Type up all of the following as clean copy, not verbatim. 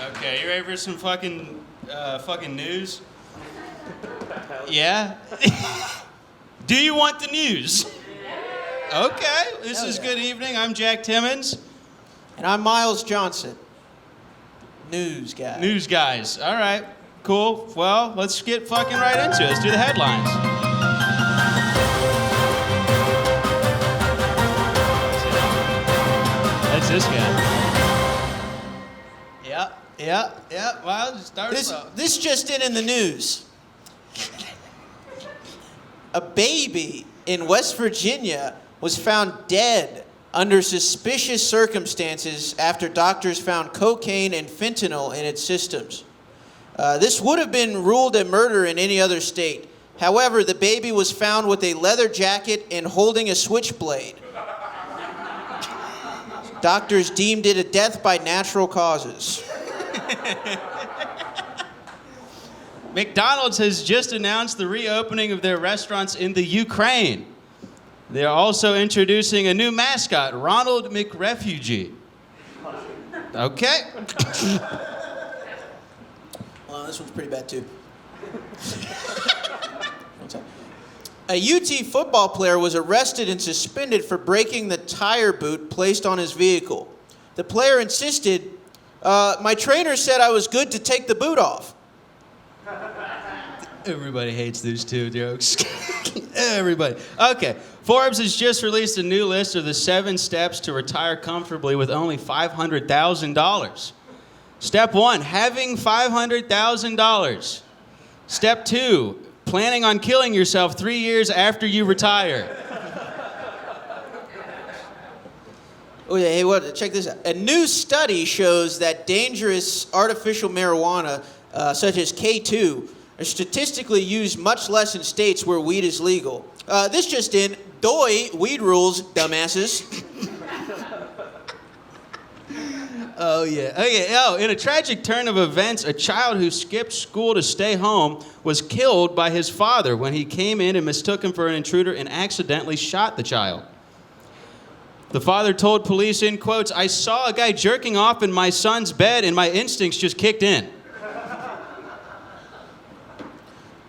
Okay, you ready for some fucking news? Yeah? Do you want the news? Okay, this is Good Evening. I'm Jack Timmons. And I'm Myles Johnson. News guy. News guys. All right, cool. Well, let's get fucking right into it. Let's do the headlines. That's this guy. Yeah. Well, just start us off. This just in the news. A baby in West Virginia was found dead under suspicious circumstances after doctors found cocaine and fentanyl in its systems. This would have been ruled a murder in any other state. However, the baby was found with a leather jacket and holding a switchblade. Doctors deemed it a death by natural causes. McDonald's has just announced the reopening of their restaurants in the Ukraine. They're also introducing a new mascot, Ronald McRefugee. Okay. Well, this one's pretty bad, too. A UT football player was arrested and suspended for breaking the tire boot placed on his vehicle. The player insisted, my trainer said I was good to take the boot off. Everybody hates these two jokes. Everybody. Okay. Forbes has just released a new list of the 7 steps to retire comfortably with only $500,000. Step 1, having $500,000. Step 2, planning on killing yourself 3 years after you retire. Oh, yeah, hey, check this out. A new study shows that dangerous artificial marijuana, such as K2, are statistically used much less in states where weed is legal. This just in, DOI, weed rules, dumbasses. Oh, yeah. Oh, in a tragic turn of events, a child who skipped school to stay home was killed by his father when he came in and mistook him for an intruder and accidentally shot the child. The father told police, in quotes, "I saw a guy jerking off in my son's bed and my instincts just kicked in."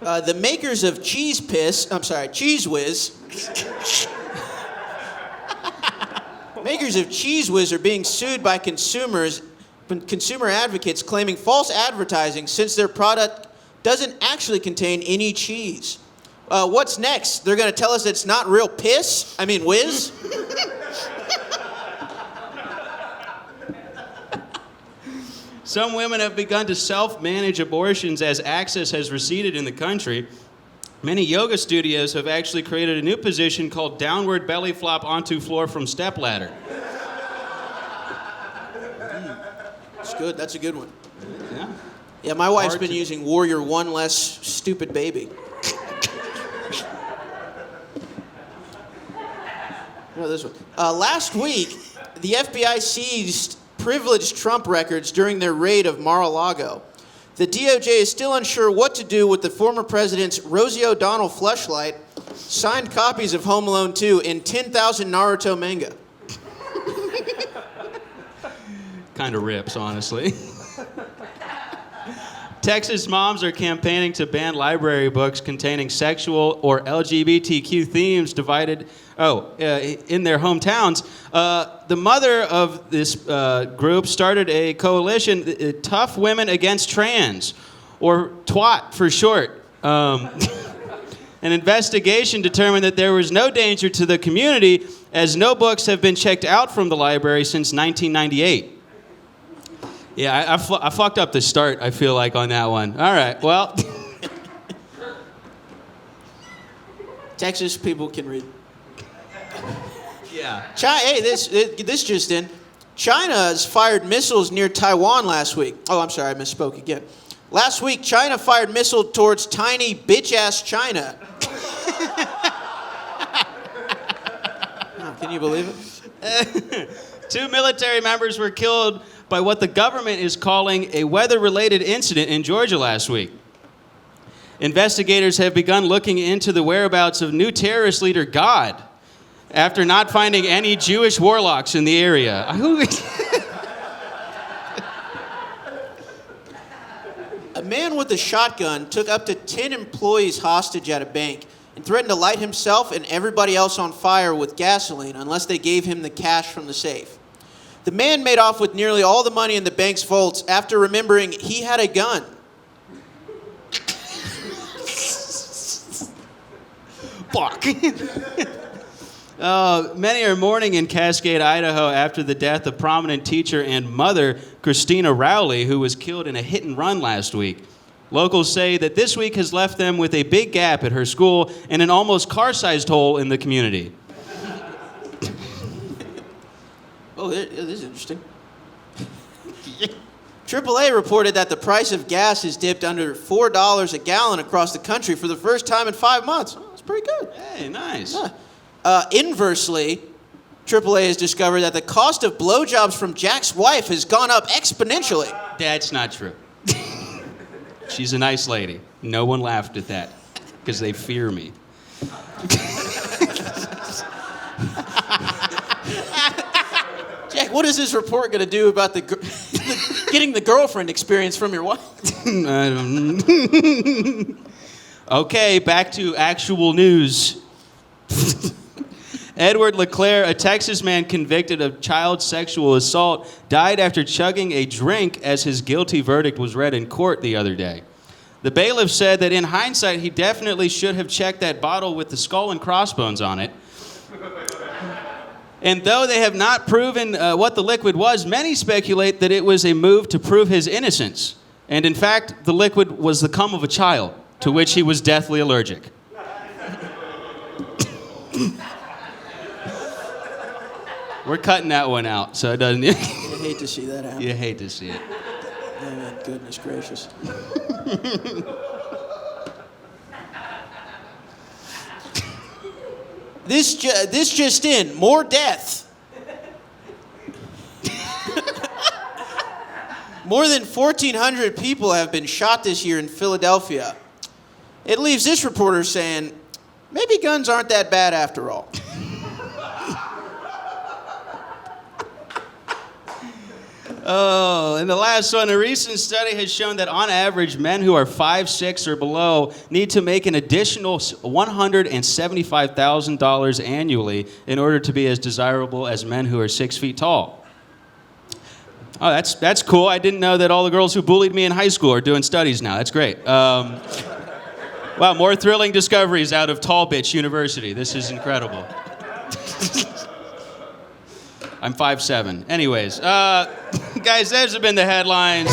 The makers of Cheese Whiz. Makers of Cheese Whiz are being sued by consumer advocates claiming false advertising since their product doesn't actually contain any cheese. What's next? They're going to tell us it's not real whiz? Some women have begun to self-manage abortions as access has receded in the country. Many yoga studios have actually created a new position called downward belly flop onto floor from stepladder. That's good. That's a good one. Yeah. Yeah, my wife's been using Warrior One Less Stupid Baby. No, this one. Last week, the FBI seized privileged Trump records during their raid of Mar-a-Lago. The DOJ is still unsure what to do with the former president's Rosie O'Donnell fleshlight, signed copies of Home Alone 2, and 10,000 Naruto manga. Kind of rips, honestly. Texas moms are campaigning to ban library books containing sexual or LGBTQ themes in their hometowns. The mother of this group started a coalition, Tough Women Against Trans, or TWAT for short. An investigation determined that there was no danger to the community as no books have been checked out from the library since 1998. Yeah, I fucked up the start, I feel like, on that one. All right, well. Texas people can read. Yeah. This just in. China has fired missiles near Taiwan last week. Oh, I'm sorry, I misspoke again. Last week, China fired missile towards tiny bitch-ass China. Oh, can you believe it? 2 military members were killed by what the government is calling a weather-related incident in Georgia last week. Investigators have begun looking into the whereabouts of new terrorist leader God after not finding any Jewish warlocks in the area. A man with a shotgun took up to 10 employees hostage at a bank and threatened to light himself and everybody else on fire with gasoline unless they gave him the cash from the safe. The man made off with nearly all the money in the bank's vaults after remembering he had a gun. Fuck. Many are mourning in Cascade, Idaho after the death of prominent teacher and mother Christina Rowley, who was killed in a hit and run last week. Locals say that this week has left them with a big gap at her school and an almost car-sized hole in the community. Oh, this is interesting. AAA reported that the price of gas has dipped under $4 a gallon across the country for the first time in 5 months. Oh, that's pretty good. Hey, nice. Inversely, AAA has discovered that the cost of blowjobs from Jack's wife has gone up exponentially. That's not true. She's a nice lady. No one laughed at that because they fear me. Jack, what is this report going to do about getting the girlfriend experience from your wife? I don't know. Okay, back to actual news. Edward LeClaire, a Texas man convicted of child sexual assault, died after chugging a drink as his guilty verdict was read in court the other day. The bailiff said that in hindsight, he definitely should have checked that bottle with the skull and crossbones on it. And though they have not proven what the liquid was, many speculate that it was a move to prove his innocence. And in fact, the liquid was the cum of a child, to which he was deathly allergic. We're cutting that one out, so it doesn't... You hate to see that happen. You hate to see it. Oh, man, goodness gracious. This just in, more death. More than 1,400 people have been shot this year in Philadelphia. It leaves this reporter saying, maybe guns aren't that bad after all. Oh, and the last one, a recent study has shown that on average, men who are 5'6" or below need to make an additional $175,000 annually in order to be as desirable as men who are 6 feet tall. Oh, that's cool. I didn't know that all the girls who bullied me in high school are doing studies now. That's great. Wow, more thrilling discoveries out of Tall Bitch University. This is incredible. I'm 5'7". Anyways, guys, those have been the headlines.